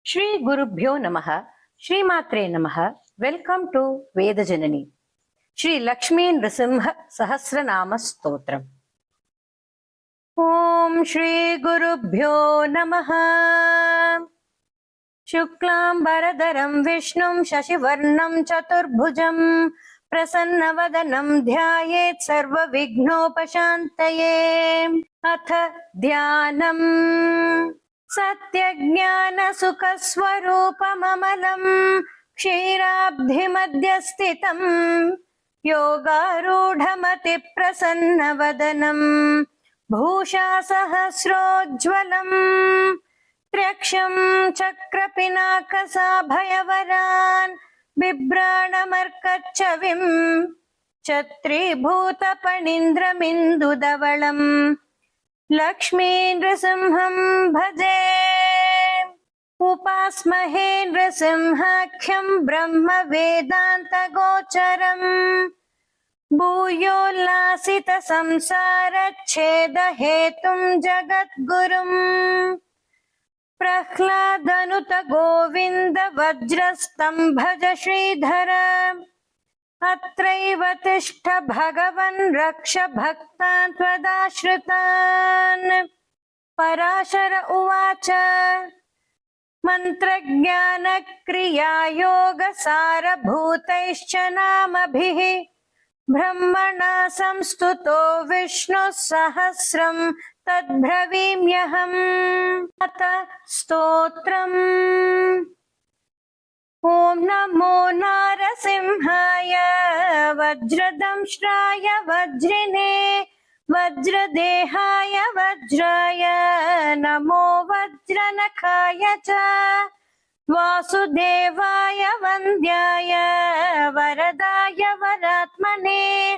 ಶ್ರೀ ಗುರುಭ್ಯೋ ನಮಃ. ಶ್ರೀಮಾತ್ರೇ ನಮಃ. ವೆಲ್ಕಮ್ ಟು ವೇದಜನನಿ ಶ್ರೀ ಲಕ್ಷ್ಮೀ ನೃಸಿಂಹ ಸಹಸ್ರನಾಮ ಸ್ತೋತ್ರಂ. ಓಂ ಶ್ರೀ ಗುರುಭ್ಯೋ ನಮಃ. ಶುಕ್ಲಾಂಬರಧರಂ ವಿಷ್ಣುಂ ಶಶಿವರ್ಣಂ ಚತುರ್ಭುಜಂ ಪ್ರಸನ್ನವದನಂ ಧ್ಯಾಯೇತ್ ಸರ್ವವಿಘ್ನೋಪಶಾಂತಯೇ. ಅಥ ಧ್ಯಾನಂ. सत्यज्ञानसुखस्वरूपममलं क्षीराब्धिमध्यस्थितं योगारूढमतिप्रसन्नवदनं भूषासहस्रोज्ज्वलं त्र्यक्षं चक्रपिनाकसाभयवरान् बिभ्राणमर्कच्छविं छत्रीभूतपणीन्द्रमिन्दुधवळम् लक्ष्मी नृसिंहं भजे. उपास्महे नृसिंहाख्यं ब्रह्म वेदान्तगोचरम् भूयोल्लासित संसारच्छेदहेतुं जगद्गुरुम् प्रह्लादनुत गोविन्द वज्रस्तं भज श्रीधर. अत्रैव तिष्ठ भगवन् रक्ष भक्तान् त्वदाश्रितान्. पराशर उवाच. मन्त्रज्ञानक्रियायोगसारभूतैश्च नामभिः ब्रह्मणा संस्तुतो विष्णुः सहस्रं तद्ब्रवीम्यहम्. अथ स्तोत्रम्. ॐ नमो नारसिंहाय वज्रदंष्ट्राय वज्रिने वज्रदेहाय वज्राय नमो वज्रनखाय च वासुदेवाय वन्द्याय वरदाय वरात्मने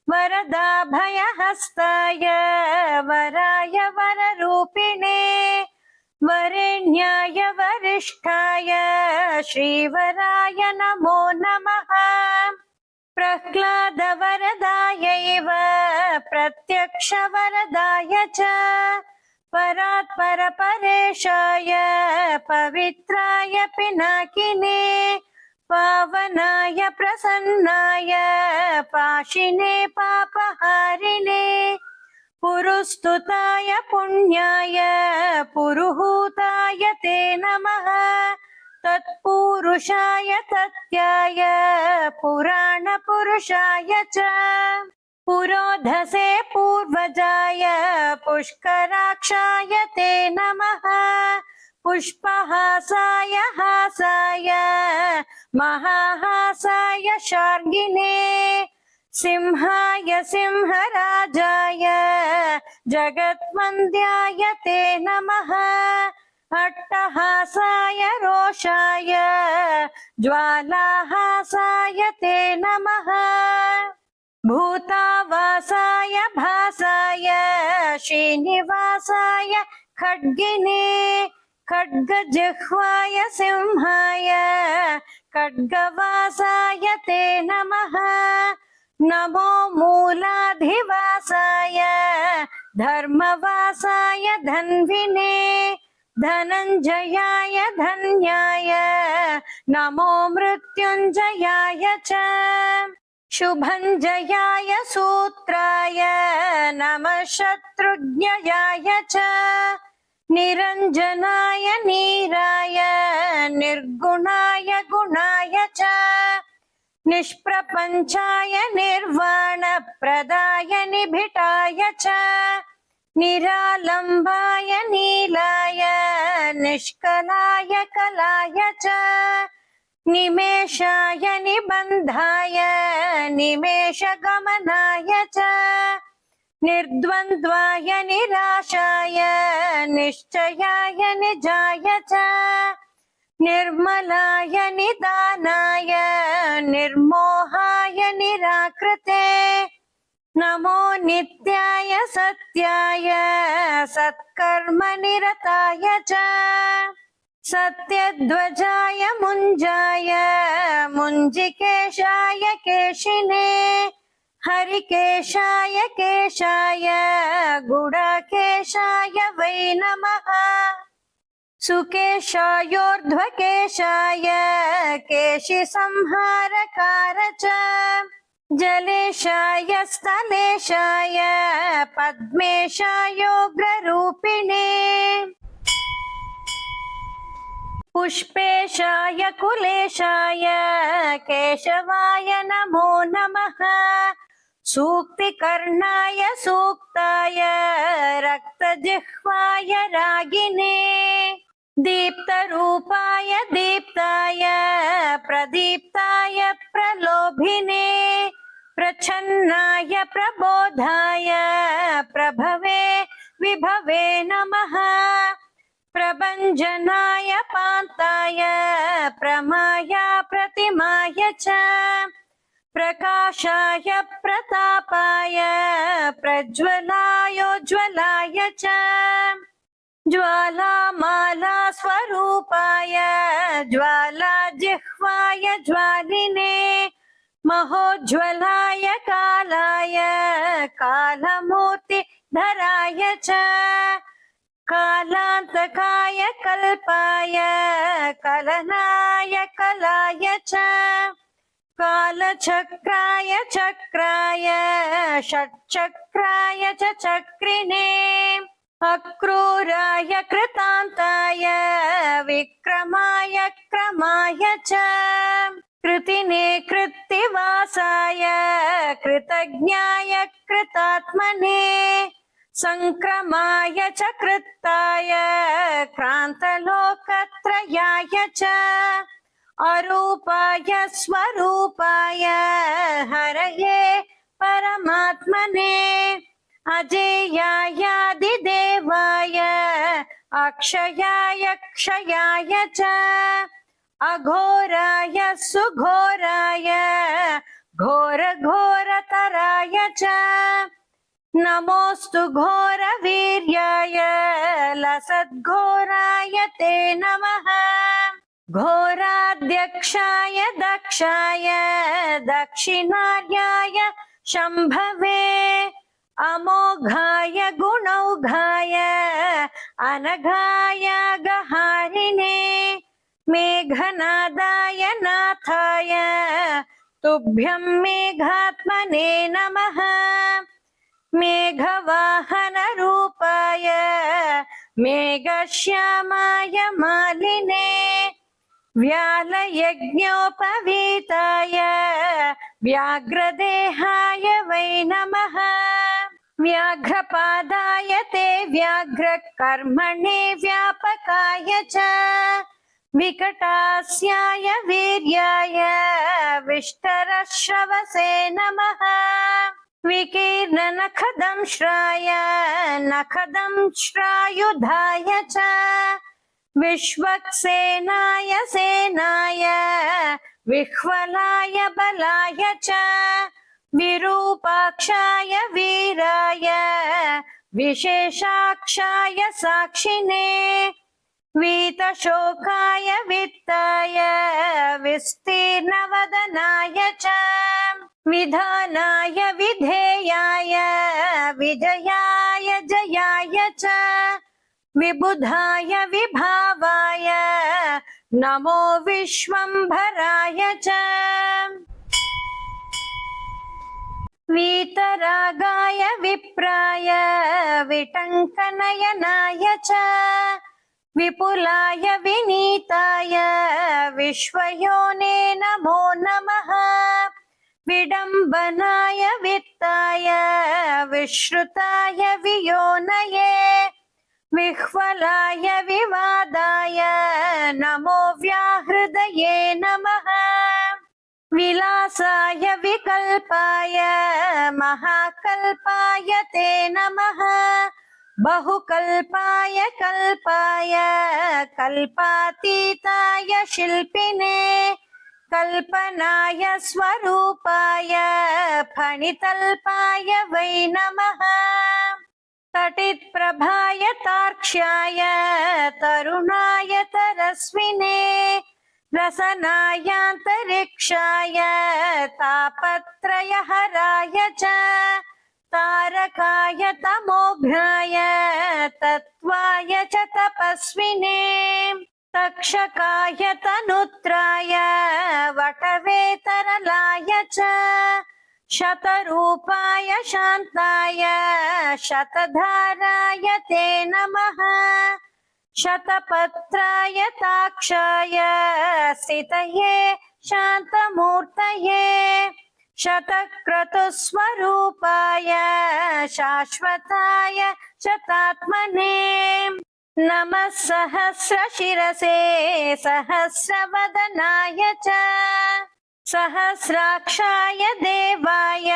वरदाभयहस्ताय वराय वररूपिणे वरेण्याय वरिष्ठाय श्रीवराय नमो नमः. प्रह्लादवरदायैव प्रत्यक्षवरदाय च परात्परपरेशाय पवित्राय पिनाकिने पावनाय प्रसन्नाय पाशिने पापहारिणे पुरुस्तुताय पुण्याय पुरुहूताय ते नमः. तत्पुरुषाय तत्याय पुराणपुरुषाय च पुरोधसे पूर्वजाय पुष्कराक्षाय ते नमः. पुष्पहासाय हासाय महाहासाय शार्गिने सिंहाय सिंहराजाय जगद्वन्द्याय ते नमः. अट्टहासाय रोषाय ज्वालाहासाय ते नमः. भूतावासाय भासाय श्रीनिवासाय खड्गिने खड्गजिह्वाय सिंहाय खड्गवासाय ते नमः. नमो मूलाधिवासाय धर्मवासाय धन्विने धनञ्जयाय धन्याय नमो मृत्युञ्जयाय च शुभञ्जयाय सूत्राय नमः. शत्रुघ्नयाय च निरञ्जनाय नीराय निर्गुणाय गुणाय च निष्प्रपञ्चाय निर्वाणप्रदाय निभिटाय च निरालम्बाय नीलाय निष्कलाय कलाय च निमेषाय निबन्धाय निमेषगमनाय च निर्द्वन्द्वाय निराशाय निश्चयाय निजाय च निर्मलाय निदानाय निर्मोहाय निराकृते नमो नित्याय सत्याय सत्कर्मनिरताय च सत्यध्वजाय मुञ्जाय मुञ्जिकेशाय केशिने हरिकेशाय केशाय गुडाकेशाय वै नमः. सुकेशायोर्ध्वकेशाय केशिसंहारकार च जलेशाय स्थलेशाय पद्मेशायोग्ररूपिणे पुष्पेशाय कुलेशाय केशवाय नमो नमः सूक्तिकर्णाय सूक्ताय रक्तजिह्वाय रागिणे दीप्तरूपाय दीप्ताय प्रदीप्ताय प्रलोभिने प्रच्छन्नाय प्रबोधाय प्रभवे विभवे नमः प्रभञ्जनाय पान्ताय प्रमाय प्रतिमाय च प्रकाशाय प्रतापाय प्रज्वलायोज्ज्वलाय च ज्वालामाला स्वरूपाय ज्वालाजिह्वाय ज्वालिने महोज्ज्वलाय कालाय कालमूर्तिधराय च कालान्तकाय कल्पाय कलनाय कलाय च कालचक्राय चक्राय षट्चक्राय च चक्रिणे अक्रूराय कृतान्ताय विक्रमाय क्रमाय च कृतिने कृत्तिवासाय कृतज्ञाय कृतात्मने संक्रमाय च कृत्ताय क्रान्तलोकत्रयाय च अरूपाय स्वरूपाय हरये परमात्मने अजेयायादिदेवाय अक्षयाय क्षयाय च अघोराय सुघोराय घोरघोरतराय च नमोऽस्तु घोरवीर्याय लसद्घोराय ते नमः घोराध्यक्षाय दक्षाय दक्षिणार्याय शम्भवे अमोघाय गुणौघाय अनघाय गहारिणे मेघनादाय नाथाय तुभ्यं मेघात्मने नमः मेघवाहनरूपाय मेघश्यामाय मालिने व्यालयज्ञोपवीताय व्याघ्रदेहाय वै नमः व्याघ्रपादाय ते व्याघ्रकर्मणे व्यापकाय च विकटास्याय वीर्याय विष्टरश्रवसे नमः विकीर्णनखदंश्राय नखदंश्रायुधाय च विश्वक्सेनाय सेनाय विह्वलाय बलाय च विरूपाक्षाय वीराय विशेषाक्षाय साक्षिणे वीतशोकाय वित्ताय विस्तीर्णवदनाय च विधानाय विधेयाय विजयाय जयाय च विबुधाय विभावाय नमो विश्वम्भराय च वीतरागाय विप्राय विटङ्कनयनाय च विपुलाय विनीताय विश्वयोने नमो नमः विडम्बनाय वित्ताय विश्रुताय वियोनये विह्वलाय विवादाय नमो व्याहृदये नमः विलासाय विकल्पाय महाकल्पाय ते नमः बहुकल्पाय कल्पाय कल्पातीताय शिल्पिने कल्पनाय स्वरूपाय फणितल्पाय वै नमः तटित्प्रभाय तार्क्ष्याय तरुणाय तरस्विने रसनायान्तरिक्षाय तापत्रयहराय च तारकाय तमोघ्नाय तत्त्वाय च तपस्विने तक्षकाय तनुत्राय वटवेतरलाय च शतरूपाय शान्ताय शतधाराय ते नमः शतपत्राय ताक्षाय स्थितये शान्तमूर्तये शतक्रतुस्वरूपाय शाश्वताय शतात्मने नमः सहस्रशिरसे सहस्रवदनाय च सहस्राक्षाय देवाय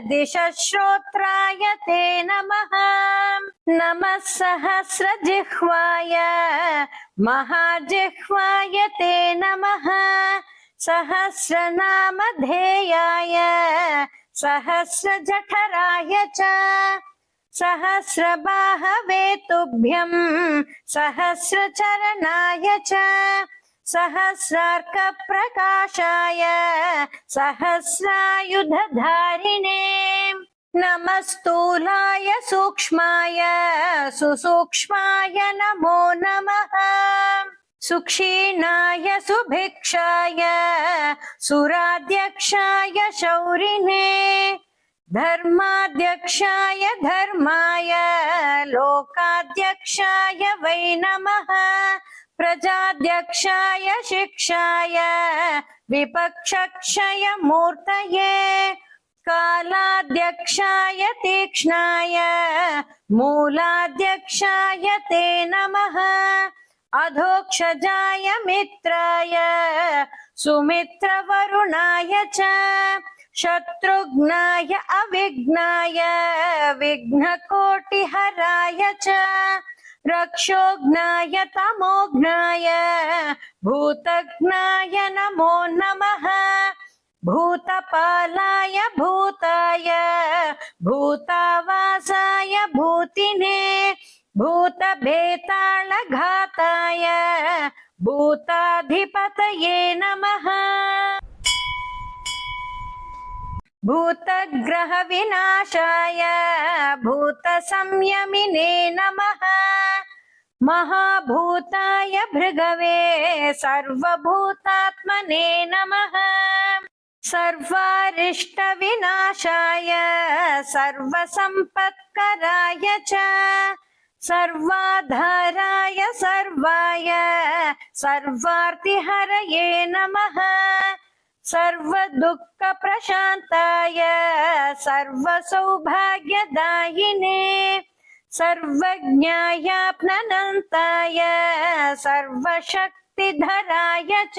दिशश्रोत्राय ते नमः नमः सहस्रजिह्वाय महाजिह्वाय ते नमः सहस्रनामधेयाय सहस्रजठराय च सहस्रबाहवे तुभ्यं सहस्रचरणाय च सहस्रार्कप्रकाशाय सहस्रायुधधारिणे नमस्तूलाय सूक्ष्माय सुसूक्ष्माय नमो नमः सुक्षीणाय सुभिक्षाय सुराध्यक्षाय शौरिणे धर्माध्यक्षाय धर्माय लोकाध्यक्षाय वै नमः प्रजाध्यक्षाय शिक्षाय विपक्षक्षय मूर्तये कालाध्यक्षाय तीक्ष्णाय मूलाध्यक्षाय ते नमः अधोक्षजाय मित्राय सुमित्रवरुणाय च शत्रुघ्नाय अविघ्नाय विघ्नकोटिहराय च रक्षोघ्नाय तमोघ्नाय भूतघ्नाय नमो नमः भूतपालाय भूताय भूतावासाय भूतिने भूतभेतालघाताय भूताधिपतये नमः भूतग्रहविनाशाय भूतसंयमिने नमः महाभूताय भृगवे सर्वभूतात्मने नमः सर्वारिष्टविनाशाय सर्वसम्पत्कराय च सर्वाधाराय सर्वाय सर्वार्तिहरये नमः सर्वदुःखप्रशान्ताय सर्वसौभाग्यदायिने सर्वज्ञायाप्ननन्ताय सर्वशक्तिधराय च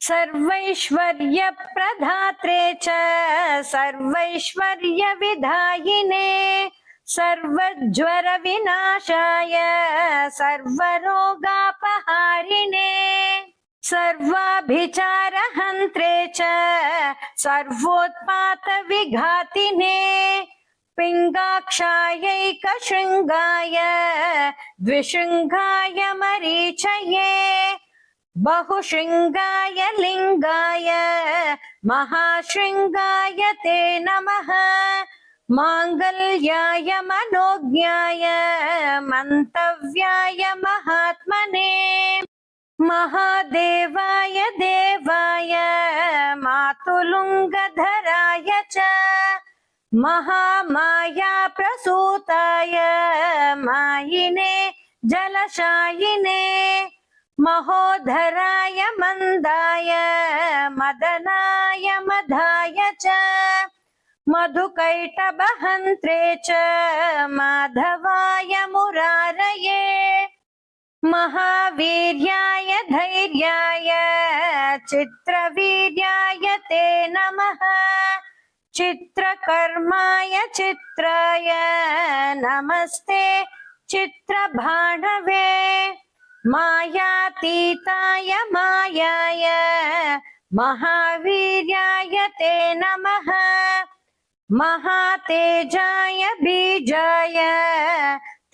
सर्वैश्वर्यप्रदात्रे च सर्वैश्वर्यविधायिने सर्वज्वरविनाशाय सर्वरोगापहारिणे सर्वाभिचारहन्त्रे च सर्वोत्पातविघातिने पिङ्गाक्षायैकशृङ्गाय द्विशृङ्गाय मरीचये बहुशृङ्गाय लिङ्गाय महाशृङ्गाय ते नमः माङ्गल्याय मनोज्ञाय मन्तव्याय महात्मने महादेवाय देवाय मातुलुङ्गधराय च महामाया प्रसूताय मायिने जलशायिने महोधराय मन्दाय मदनाय मधाय च मधुकैटभहन्त्रे च माधवाय मुरारये महावीर्याय धैर्याय चित्रवीर्याय ते नमः चित्रकर्माय चित्राय नमस्ते चित्रभाणवे मायातीताय मायाय महावीर्याय ते नमः महातेजाय बीजाय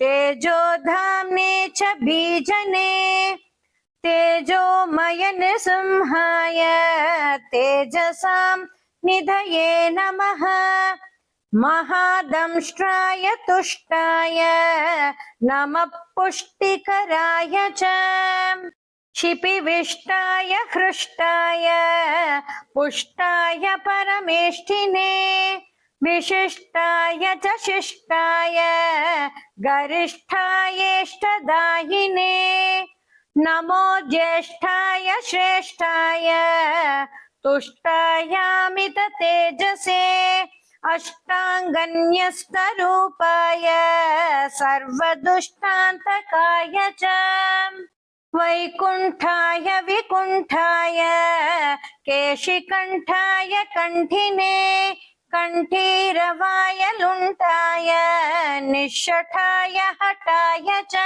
तेजोधाम्ने च बीजने तेजोमय निसिंहाय तेजसां निधये नमः महादंष्ट्राय तुष्टाय नमः पुष्टिकराय च क्षिपिविष्टाय हृष्टाय पुष्टाय परमेष्ठिने विशिष्टाय च शिष्टाय गरिष्ठायेष्टदायिने नमो ज्येष्ठाय श्रेष्ठाय तुष्टायामित तेजसे अष्टाङ्गन्यस्तरूपाय सर्वदुष्टान्तकाय च वैकुण्ठाय विकुण्ठाय केशिकण्ठाय कण्ठिने कण्ठीरवाय लुण्ठाय निःशठाय हठाय च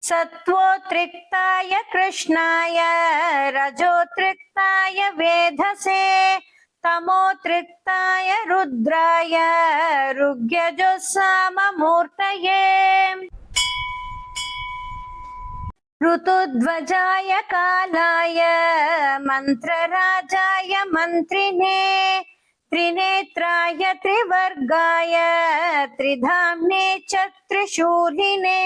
सत्त्वोत्रिक्ताय कृष्णाय रजोत्रिक्ताय वेधसे तमोत्रिक्ताय रुद्राय ऋग्यजुस्साममूर्तये ऋतुध्वजाय कालाय मन्त्रराजाय मन्त्रिणे त्रिनेत्राय त्रिवर्गाय त्रिधाम्ने च त्रिशूलिने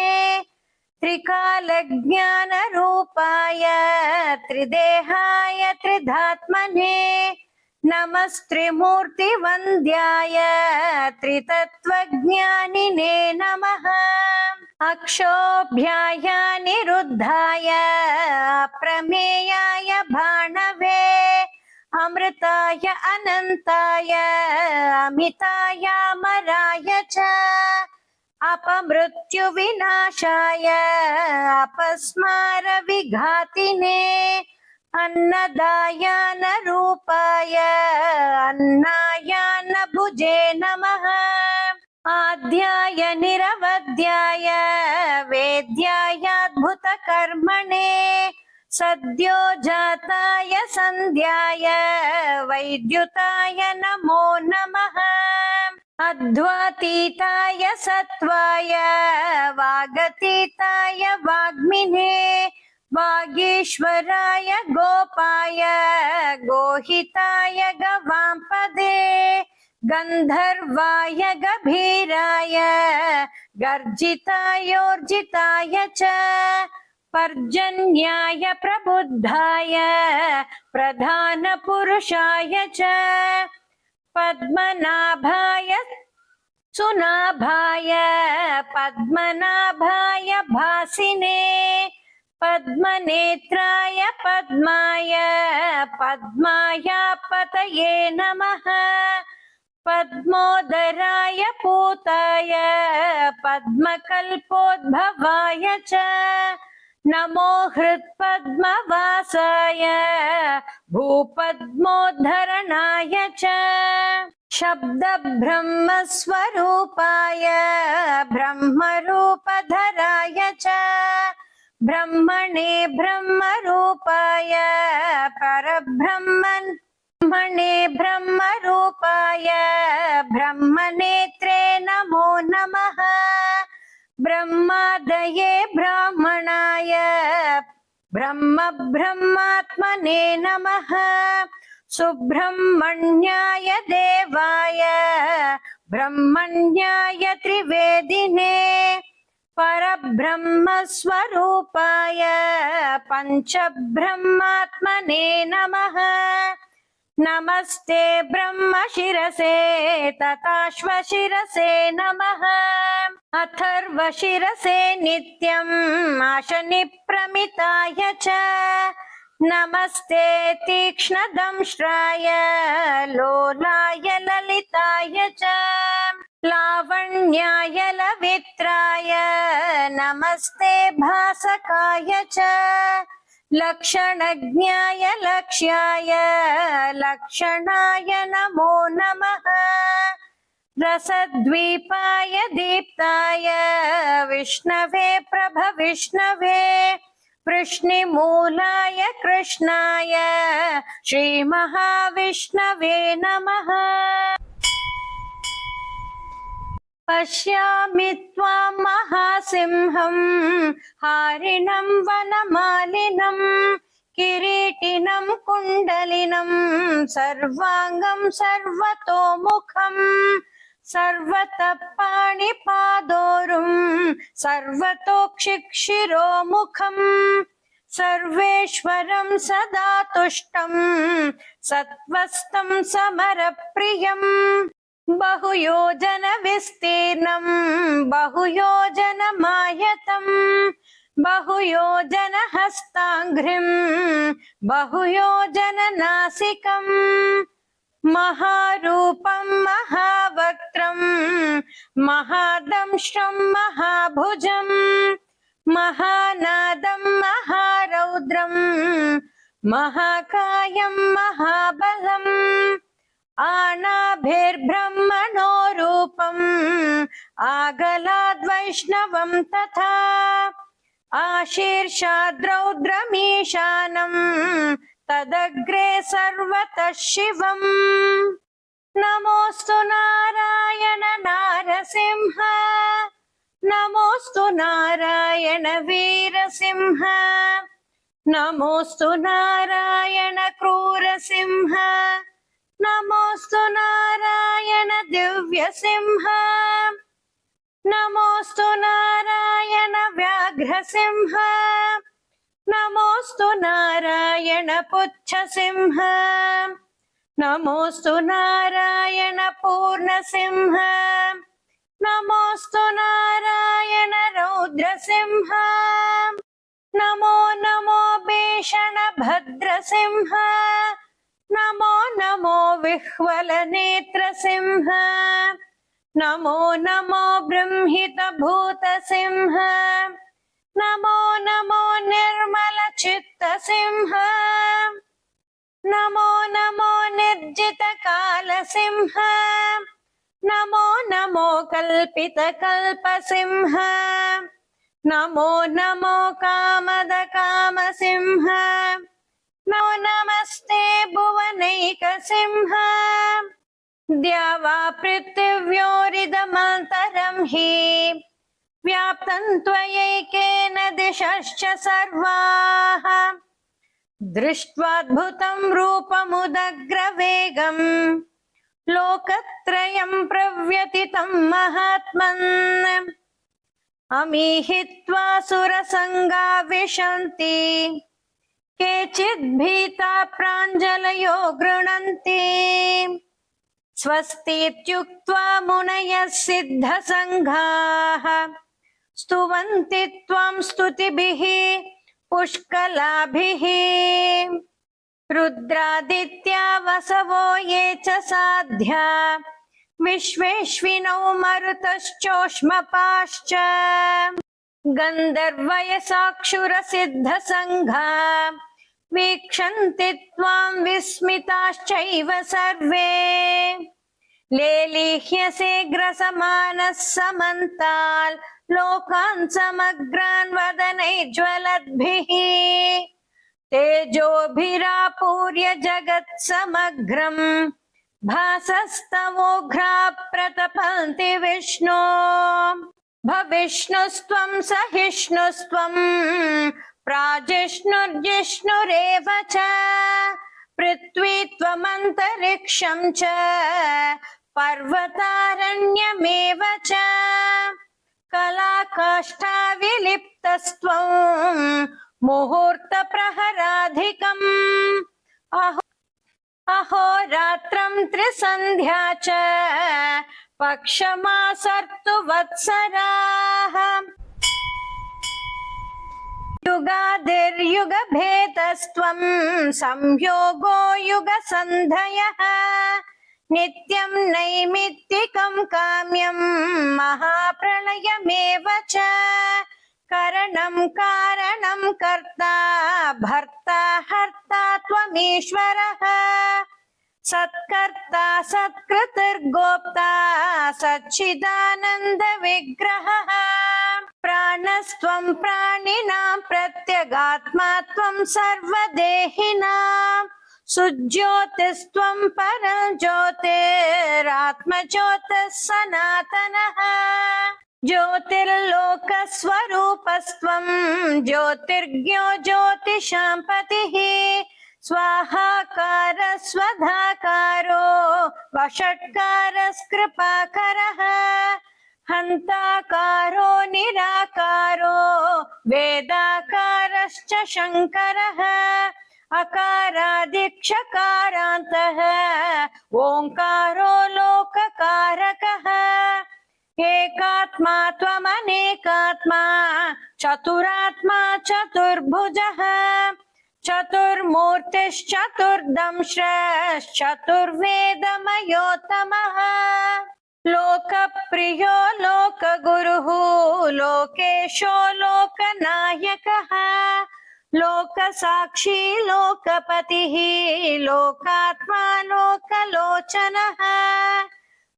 त्रिकालज्ञानरूपाय त्रिदेहाय त्रिधात्मने नमस्त्रिमूर्तिवन्द्याय त्रितत्त्वज्ञानिने नमः अक्षोभ्याय निरुद्धाय अप्रमेयाय भाणवे अमृताय अनन्ताय अमिताय अमराय च अपमृत्युविनाशाय अपस्मारविघातिने अन्नदायानरूपाय अन्नायान्नभुजे नमः आद्याय निरवध्याय वेद्यायाद्भुतकर्मणे सद्यो जाताय सन्ध्याय वैद्युताय नमो नमः अध्वातीताय सत्त्वाय वागतीताय वाग्मिने वागीश्वराय गोपाय गोहिताय गवांपदे गन्धर्वाय गभीराय गर्जितायोर्जिताय च पर्जन्याय प्रबुद्धाय प्रधानपुरुषाय च पद्मनाभाय सुनाभाय पद्मनाभाय भासिने पद्मनेत्राय पद्माय पद्माय पतये नमः पद्मोदराय पूताय पद्मकल्पोद्भवाय च नमो हृत्पद्मवासाय भूपद्मोद्धरणाय च शब्दब्रह्मस्वरूपाय ब्रह्मरूपधराय च ब्रह्मणे ब्रह्मरूपाय परब्रह्मणे ब्रह्मरूपाय ब्रह्मनेत्रे नमो नमः ब्रह्मादये ब्राह्मणाय ब्रह्मात्मने नमः सुब्रह्मण्याय देवाय ब्रह्मण्याय त्रिवेदिने परब्रह्मस्वरूपाय पञ्चब्रह्मात्मने नमः नमस्ते ब्रह्मशिरसे तथाश्वशिरसे नमः अथर्वशिरसे नित्यम् आशनिप्रमिताय च नमस्ते तीक्ष्णदंष्ट्राय लोलाय ललिताय च लावण्याय लवित्राय नमस्ते भासकाय च लक्षणज्ञाय लक्ष्याय लक्षणाय नमो नमः रसद्वीपाय दीप्ताय विष्णवे प्रभविष्णवे कृष्णिमूलाय कृष्णाय श्रीमहाविष्णवे नमः पश्यामि त्वां महासिंहं हारिणं वनमालिनं किरीटिनं कुण्डलिनं सर्वाङ्गं सर्वतोमुखं सर्वतः पाणिपादोरुं सर्वतोक्षिशिरोमुखम् सर्वेश्वरं सदा तुष्टं सत्त्वस्थं समरप्रियम् बहुयोजन विस्तीर्णं बहुयोजनमायतम् बहुयोजन हस्ताङ्घ्रिं बहुयोजननासिकम् महारूपं महावक्त्रं महादंष्ट्रं महाभुजम् महानादं महारौद्रं महाकायं महाबलम् आनाभिर्ब्रह्मणो रूपम् आगलाद्वैष्णवं तथा आशीर्षाद्रौद्रमीशानं तदग्रे सर्वतः शिवम् नमोऽस्तु नारायण नारसिंह नमोऽस्तु नारायण वीरसिंह नमोऽस्तु नारायण क्रूरसिंह नमोऽस्तु नारायण दिव्यसिंह नमोऽस्तु नारायण व्याघ्रसिंह नमोऽस्तु नारायण पुच्छसिंह नमोऽस्तु नारायण पूर्णसिंह नमोऽस्तु नारायण रौद्रसिंह नमो नमो भीषणभद्रसिंह नमो नमो विह्वलनेत्रसिंह नमो नमो बृंहितभूतसिंह नमो नमो निर्मलचित्तसिंह नमो नमो निर्जितकालसिंह नमो नमो कल्पितकल्पसिंह नमो नमो कामदकामसिंह नमो नमस्ते भुवनैकसिंह द्यावा पृथिव्योरिदमन्तरं हि व्याप्तं त्वयैकेन दिशश्च सर्वाः दृष्ट्वाद्भुतं रूपमुदग्रवेगम् लोकत्रयं प्रव्यथितं महात्मन् अमीहित्वा सुरसङ्गा विशन्ति केचित् भीता प्राञ्जलयो गृह्णन्ति स्वस्तीत्युक्त्वा मुनयः सिद्धसङ्घाः स्तुवन्ति त्वां स्तुतिभिः पुष्कलाभिः रुद्रादित्या वसवो ये च साध्या विश्वेश्विनौ मरुतश्चोष्मपाश्च गन्धर्वयसाक्षुरसिद्धसङ्घा वीक्षन्ति त्वां विस्मिताश्चैव सर्वे लेलीह्यसे ग्रसमानः समन्ताल् लोकान् समग्रान् वदनैज्ज्वलद्भिः तेजोभिरापूर्य जगत्समग्रम् भासस्तवोघ्रा प्रतपन्ति विष्णो भविष्णुस्त्वं सहिष्णुस्त्वं प्राजिष्णुर्जिष्णुरेव च पृथ्वी त्वमन्तरिक्षं च पर्वतारण्यमेव च कलाकाष्ठाविलिप्तस्त्वं मुहूर्तप्रहराधिकम् अहोरात्रं त्रिसन्ध्या च पक्षमासर्तुवत्सराः युगादिर्युगभेदस्त्वं संयोगो युगसन्धयः नित्यं नैमित्तिकं काम्यं महाप्रलयमेव च करणं कारणं कर्ता भर्ता हर्ता त्वमीश्वरः सत्कर्ता सत्कृतिर्गोप्ता सच्चिदानन्द विग्रहः प्राणस्त्वं प्राणिनां प्रत्यगात्मा त्वं सर्वदेहिनां सुज्योतिस्त्वं परज्योतिरात्मज्योतिः सनातनः ज्योतिर्लोकस्वरूपस्त्वं ज्योतिर्ज्ञो ज्योतिषां पतिः स्वाहाकार स्वधाकारो वषट्कारस्कृपाकरः हन्ताकारो निराकारो वेदाकारश्च शङ्करः अकारादिक्षकारान्तः ओङ्कारो लोककारकः एकात्मा त्वमनेकात्मा चतुरात्मा चतुर्भुजः चतुर्मूर्तिश्चतुर्दंश्रश्चतुर्वेदमयोत्तमः लोकप्रियो लोकगुरुः लोकेशो लोकनायकः लोकसाक्षी लोकपतिः लोकात्मा लोकलोचनः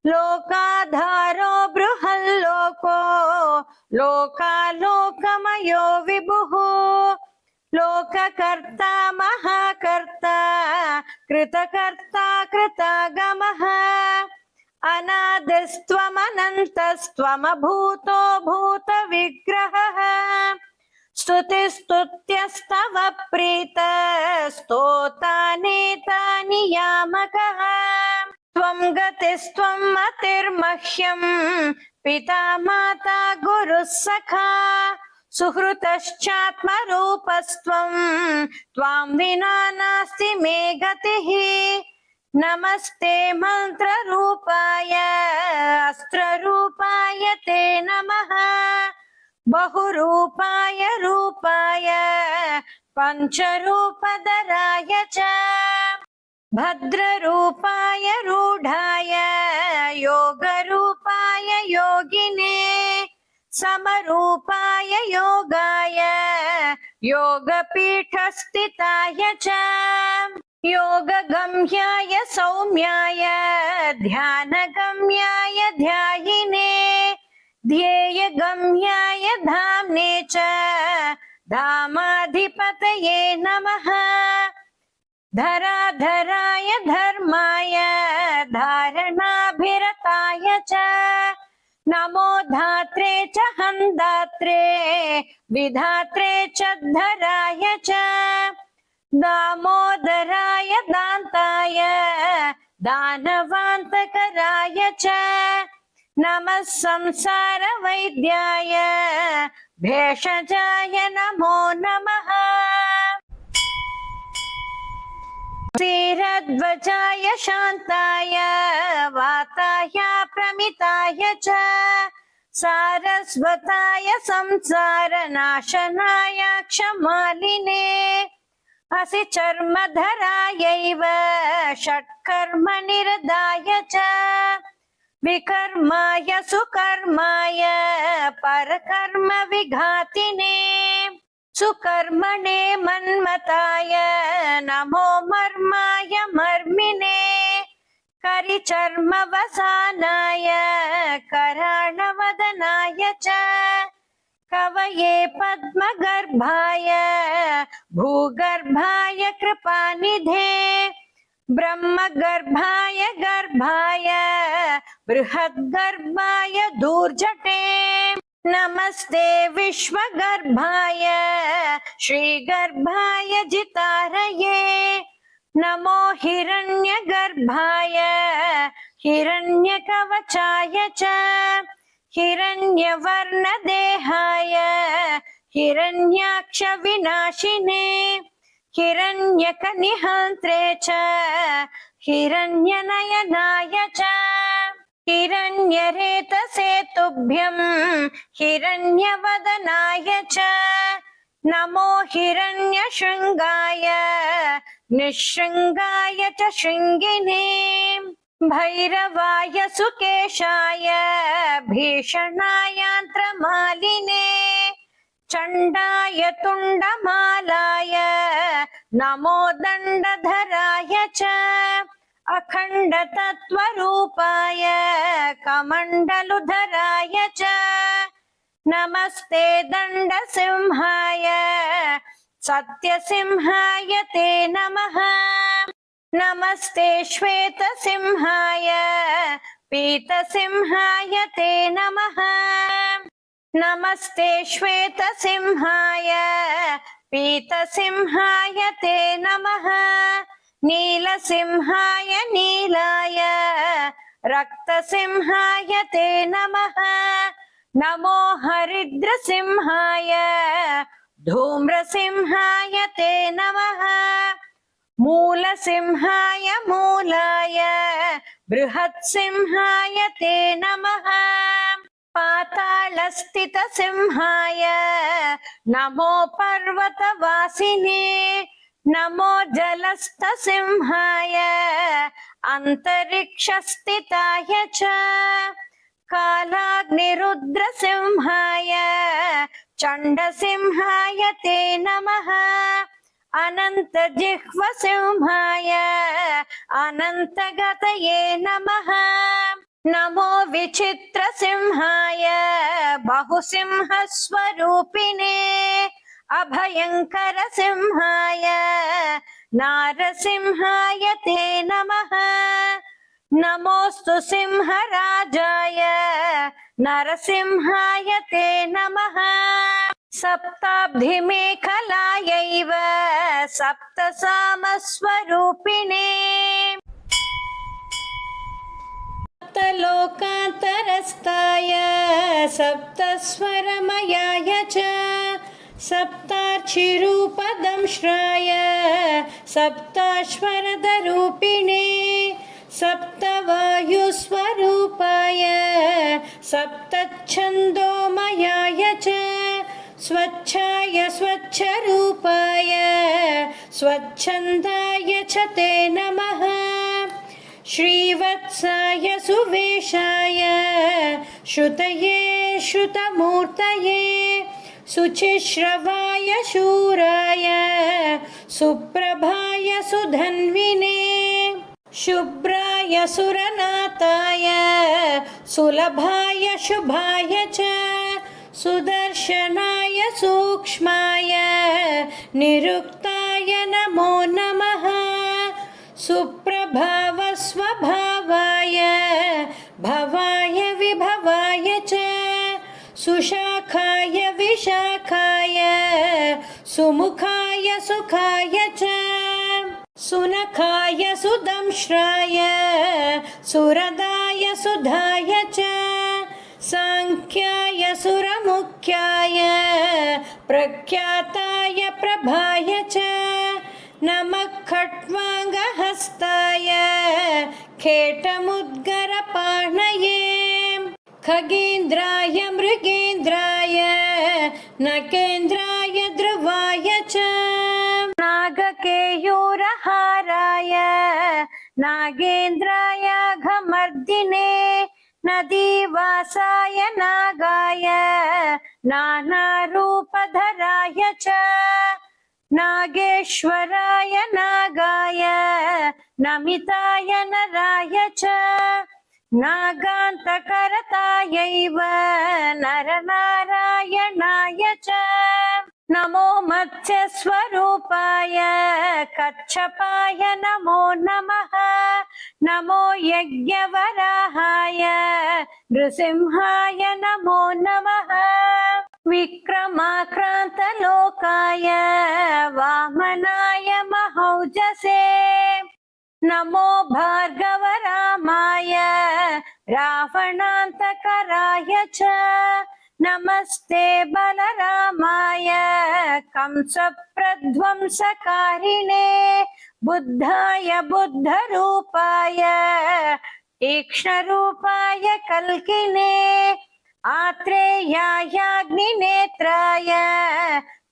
लोकाधारो बृहल्लोको लोकालोकमयो विभुः लोककर्ता महाकर्ता कृतकर्ता कृतागमः अनादिस्त्वमनन्तस्त्वमभूतो भूतविग्रहः स्तुतिस्तुत्यस्तव प्रीत स्तोतानेतानियामकः त्वं गतिस्त्वं मतिर्मह्यं पिता माता गुरुः सखा सुहृतश्चात्मरूपस्त्वं त्वां विना नास्ति मे गतिः नमस्ते मन्त्ररूपाय अस्त्ररूपाय ते नमः बहुरूपाय रूपाय पञ्चरूपधराय च भद्ररूपाय रूढाय योगरूपाय योगिने समरूपाय योगाय योगपीठस्थिताय च योगगम्याय सौम्याय ध्यानगम्याय ध्यायिने ध्येयगम्याय धाम्ने च धामाधिपतये नमः धराधराय धर्माय धारणाभिरताय च नमो धात्रे च हन्दात्रे विधात्रे च धराय च दामोदराय दान्ताय दानवान्तकराय च नमः संसार वैद्याय भेषजाय नमो नमः क्षीरध्वजाय शान्ताय वाताय प्रमिताय च सारस्वताय संसारनाशनाय क्षमालिने असि चर्मधरायैव षट्कर्मनिरदाय च विकर्माय सुकर्माय परकर्म विघातिने सुकर्मणे मन्मताय नमो मर्माय मर्मिने करिचर्मवसानाय कराळवदनाय च कवये पद्मगर्भाय भूगर्भाय कृपानिधे ब्रह्मगर्भाय गर्भाय बृहद्गर्भाय दूर्जटे नमस्ते विश्वगर्भाय श्रीगर्भाय जितारये नमो हिरण्यगर्भाय हिरण्यकवचाय च हिरण्यवर्णदेहाय हिरण्याक्षविनाशिने हिरण्यकनिहन्त्रे च हिरण्यनयनाय च हिरण्यरेतसे तुभ्यं हिरण्यवदनाय च नमो हिरण्यशृङ्गाय निःशृङ्गाय च शृङ्गिने भैरवाय सुकेशाय भीषणायान्त्रमालिने चण्डाय तुण्डमालाय नमो दण्डधराय च अखण्डतत्त्वरूपाय कमण्डलुधराय च नमस्ते दण्डसिंहाय सत्यसिंहाय ते नमः नमस्ते श्वेतसिंहाय पीतसिंहाय ते नमः नमस्ते श्वेतसिंहाय पीतसिंहाय ते नमः नीलसिंहाय नीलाय रक्तसिंहाय ते नमः नमो हरिद्रसिंहाय धूम्रसिंहाय ते नमः मूलसिंहाय मूलाय बृहत्सिंहाय ते नमः पातालस्थितसिंहाय नमो पर्वतवासिने नमो जलस्थसिंहाय अन्तरिक्षस्थिताय च कालाग्निरुद्रसिंहाय चण्डसिंहाय ते नमः अनन्तजिह्वसिंहाय अनन्तगतये नमः नमो विचित्रसिंहाय बहुसिंहस्वरूपिणे अभयङ्करसिंहाय नारसिंहाय ते नमः नमोऽस्तु सिंहराजाय नरसिंहाय ते नमः सप्ताब्धिमेखलायैव सप्तसामस्वरूपिणे सप्तलोकान्तरस्थाय सप्तस्वरमयाय च सप्तार्चिरूपदंश्राय सप्ताश्वरदरूपिणे सप्तवायुस्वरूपाय सप्तच्छन्दोमयाय च स्वच्छाय स्वच्छरूपाय स्वच्छन्दाय च ते नमः श्रीवत्साय सुवेशाय श्रुतये श्रुतमूर्तये शुचिश्रवाय शूराय सुप्रभाय सुधन्विने शुभ्राय सुरनाथाय सुलभाय शुभाय च सुदर्शनाय सूक्ष्माय निरुक्ताय नमो नमः सुप्रभावस्वभावाय भवाय विभवाय च सुशाखाय विशाखाय सुमुखाय सुखाय च सुनखाय सुदंश्राय सुरदाय सुधाय च सांख्याय सुरमुख्याय प्रख्याताय प्रभाय च नमः खट्वाङ्गहस्ताय खेटमुद्गरपाणये खगेन्द्राय मृगेन्द्राय नकेन्द्राय ध्रुवाय च नागकेयूरहाराय नागेन्द्राय घमर्दिने नदीवासाय नागाय नानारूपधराय च नागेश्वराय नागाय नमिताय नराय च नागान्तकरतायैव नरनारायणाय च नमो मत्स्यस्वरूपाय कच्छपाय नमो नमः नमो यज्ञवराहाय नृसिंहाय नमो नमः विक्रमाक्रान्तलोकाय वामनाय महौजसे नमो भार्गवरामाय रावणान्तकराय च नमस्ते बलरामाय कंसप्रध्वंसकारिणे बुद्धाय बुद्धरूपाय तीक्ष्णरूपाय कल्किने आत्रेयायाग्निनेत्राय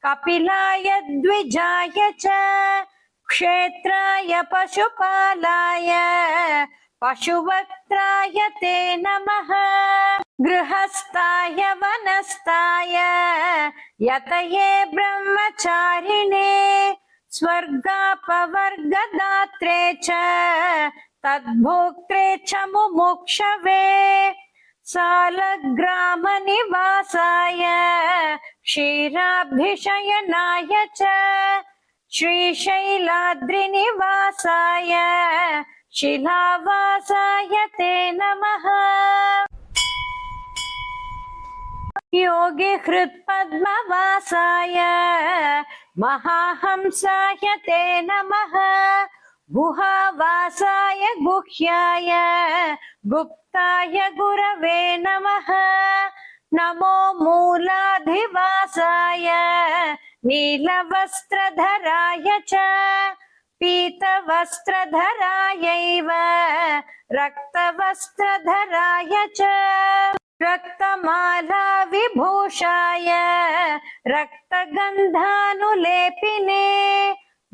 कपिलाय द्विजाय च क्षेत्राय पशुपालाय पशुवक्त्राय ते नमः गृहस्थाय वनस्थाय यतये ब्रह्मचारिणे स्वर्गापवर्गदात्रे च तद्भोक्त्रे च मुमुक्षवे सालग्रामनिवासाय क्षीराब्धिशयनाय च श्रीशैलाद्रिनिवासाय शिलावासाय ते नमः योगिहृत्पद्मवासाय महाहंसाय ते नमः गुहावासाय गुह्याय गुप्ताय गुरवे नमः नमो मूलाधिवासाय नीलवस्त्रधराय च पीतवस्त्रधरायैव रक्तवस्त्रधराय च रक्तमाला विभूषाय रक्तगन्धानुलेपिने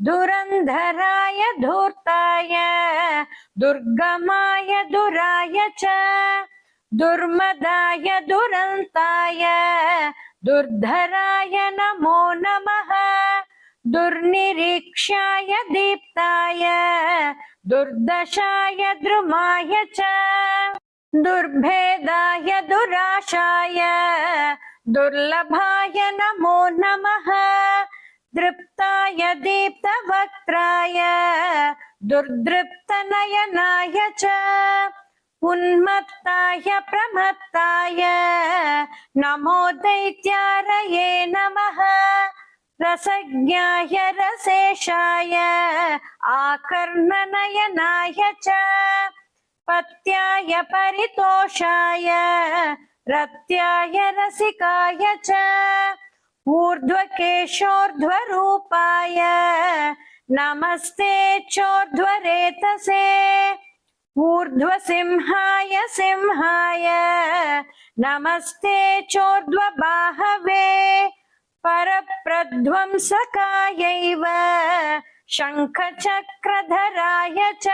धुरन्धराय धूर्ताय दुर्गमाय दुराय च दुर्मदाय दुरन्ताय दुर्धराय नमो नमः दुर्निरीक्ष्याय दीप्ताय दुर्दशाय द्रुमाय च दुर्भेदाय दुराशाय दुर्लभाय नमो नमः दृप्ताय दीप्तवक्त्राय दुर्दृप्तनयनाय च उन्मत्ताय प्रमत्ताय नमो दैत्यारये नमः रसज्ञाय रसेशाय आकर्णनयनाय च पत्याय परितोषाय रत्याय रसिकाय च ऊर्ध्वकेशोर्ध्वरूपाय नमस्ते चोर्ध्वरेतसे ऊर्ध्वसिंहाय सिंहाय नमस्ते चोर्ध्वबाहवे परप्रध्वंसकायैव शङ्खचक्रधराय च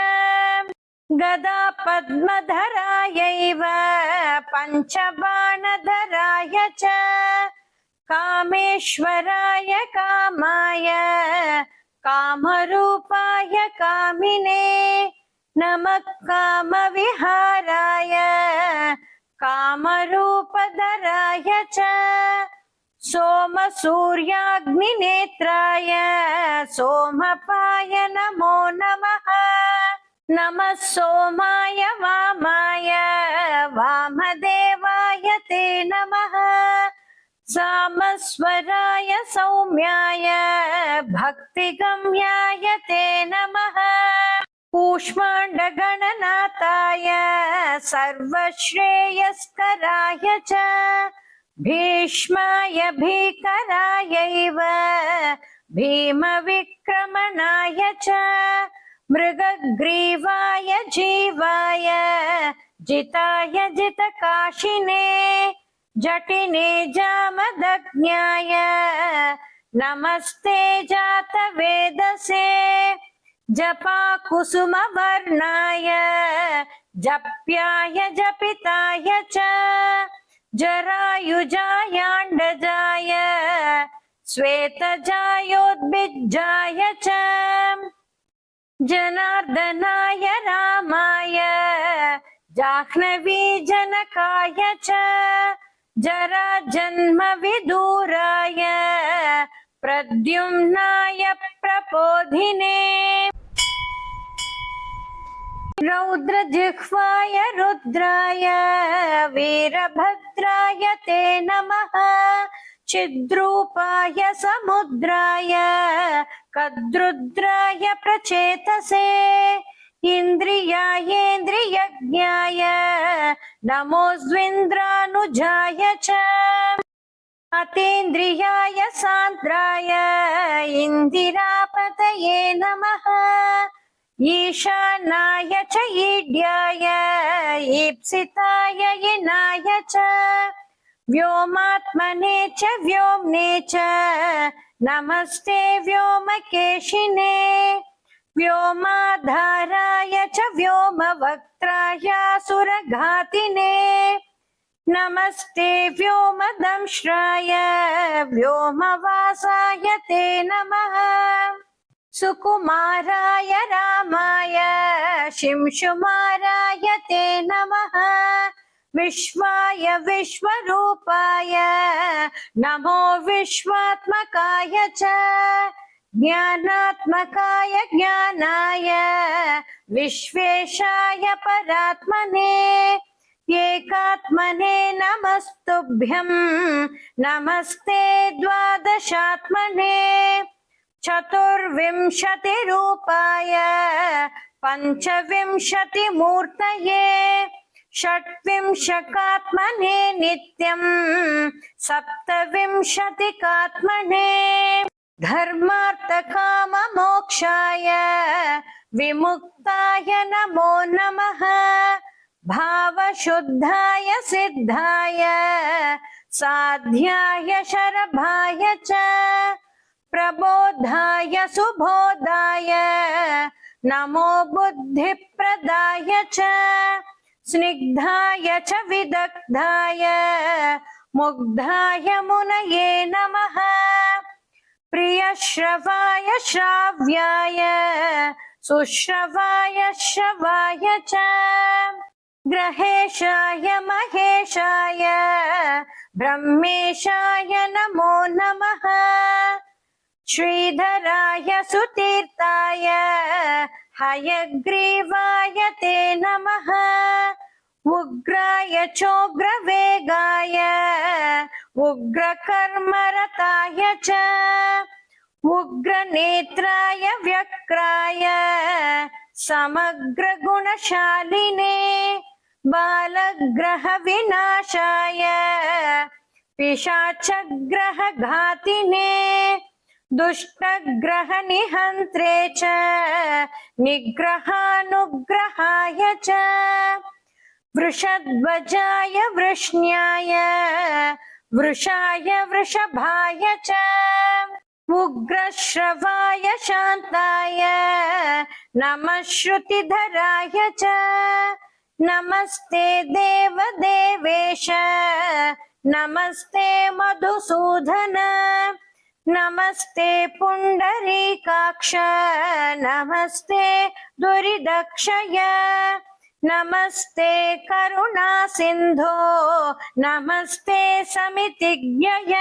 गदा पद्मधरायैव पञ्चबाणधराय च कामेश्वराय कामाय कामरूपाय कामिने नमः कामविहाराय कामरूपधराय च सोमसूर्याग्निनेत्राय सोमपाय नमो नमः नमः सोमाय वामाय वामदेवाय ते नमः सामस्वराय सौम्याय भक्तिगम्याय ते नमः कूष्माण्डगणनाथाय सर्वश्रेयस्कराय च भीष्माय भीकरायैव भीमविक्रमणाय च मृगग्रीवाय जीवाय जिताय जितकाशिने जटिने जामदग्न्याय नमस्ते जातवेदसे जपाकुसुमवर्णाय जप्याय जपिताय च जरायुजायाण्डजाय श्वेतजायोद्भिज्जाय च जनार्दनाय रामाय जाह्नवीजनकाय च जराजन्मविदूराय प्रद्युम्नाय प्रपोधिने रौद्रजिह्वाय रुद्राय वीरभद्राय ते नमः चिद्रूपाय समुद्राय कद्रुद्राय प्रचेतसे इन्द्रियायेन्द्रियज्ञाय नमोऽस्त्विन्द्रानुजाय च अतीन्द्रियाय सान्द्राय इन्दिरापतये नमः ईशानाय च ईड्याय ईप्सिताय यिनाय च व्योमात्मने च व्योम्ने च नमस्ते व्योमकेशिने व्योमाधाराय च व्योमवक्त्राय सुरघातिने नमस्ते व्योमदंष्ट्राय व्योमवासाय ते नमः सुकुमाराय रामाय शिंशुमाराय ते नमः विश्वाय विश्वरूपाय नमो विश्वात्मकाय च ज्ञानात्मकाय ज्ञानाय विश्वेशाय परात्मने एकात्मने नमस्तुभ्यं नमस्ते द्वादशात्मने चतुर्विंशतिरूपाय पञ्चविंशतिमूर्तये षट्विंशकात्मने नित्यं सप्तविंशतिकात्मने धर्मार्थकाममोक्षाय विमुक्ताय नमो नमः भावशुद्धाय सिद्धाय साध्याय शरभाय च प्रबोधाय सुबोधाय नमो बुद्धिप्रदाय च स्निग्धाय च विदग्धाय मुग्धाय मुनये नमः प्रियश्रवाय श्राव्याय सुश्रवाय श्रवाय च ग्रहेशाय महेशाय ब्रह्मेशाय नमो नमः श्रीधराय सुतीर्थाय हयग्रीवाय ते नमः उग्राय चोग्रवेगाय उग्रकर्मरताय च उग्रनेत्राय व्यक्राय समग्रगुणशालिने बालग्रहविनाशाय पिशाचग्रहघातिने दुष्टग्रहनिहन्त्रे च निग्रहानुग्रहाय च वृषध्वजाय वृष्ण्याय वृषाय वृषभाय च उग्रश्रवाय शान्ताय नमः श्रुतिधराय च नमस्ते देवदेवेश नमस्ते मधुसूदन नमस्ते पुण्डरीकाक्ष नमस्ते दुरिदक्षय नमस्ते करुणा सिन्धो नमस्ते समितिज्ञय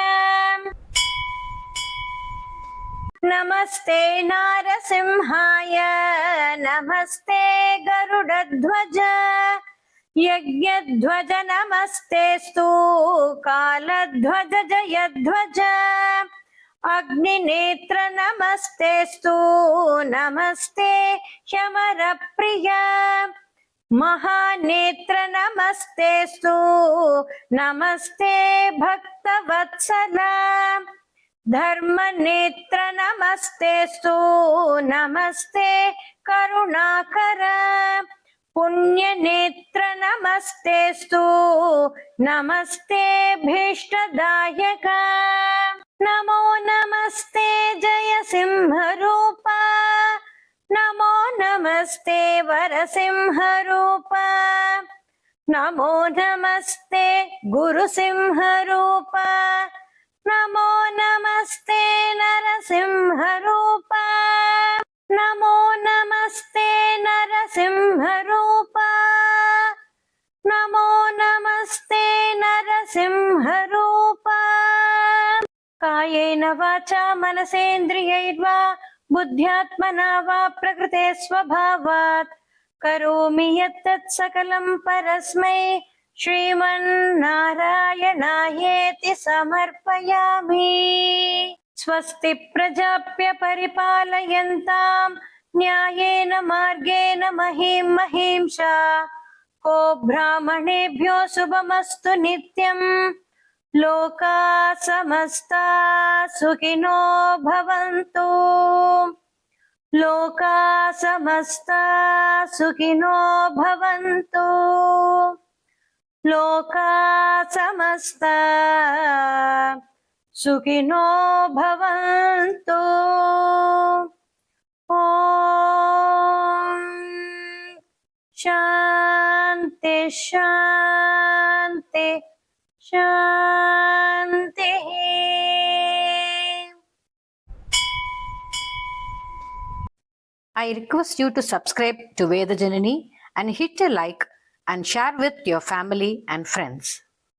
नमस्ते नारसिंहाय नमस्ते गरुडध्वज यज्ञध्वज नमस्तेस्तु कालध्वज जयध्वज अग्निनेत्र नमस्तेस्तु नमस्ते शमरप्रिय महानेत्र नमस्तेस्तु नमस्ते भक्तवत्सल धर्मनेत्र नमस्तेस्तु नमस्ते करुणाकर पुण्यनेत्र नमस्तेस्तु नमस्ते भीष्टदायक नमो नमस्ते जय सिंहरूप नमो नमस्ते वरसिंहरूप नमो नमस्ते गुरुसिंहरूप नमो नमस्ते नरसिंहरूप नमो नमस्ते नरसिंहरूप नमो नमस्ते नरसिंहरूप कायेन वाचा मनसेन्द्रियैर्वा बुद्ध्यात्मना वा प्रकृते स्वभावात् करोमि यत्तत् सकलं परस्मै श्रीमन्नारायणायेति समर्पयामि स्वस्ति प्रजाप्य परिपालयन्तां न्यायेन मार्गेण महीं महिंषा को ब्राह्मणेभ्यो शुभमस्तु नित्यं लोका समस्ता सुखिनो भवन्तु लोका समस्ता सुखिनो भवन्तु लोका समस्ता सुखिनो भवन्तु ॐ शान्ति शान्ति शान्तिः I request you to subscribe to Veda Janani and hit a like and share with your family and friends.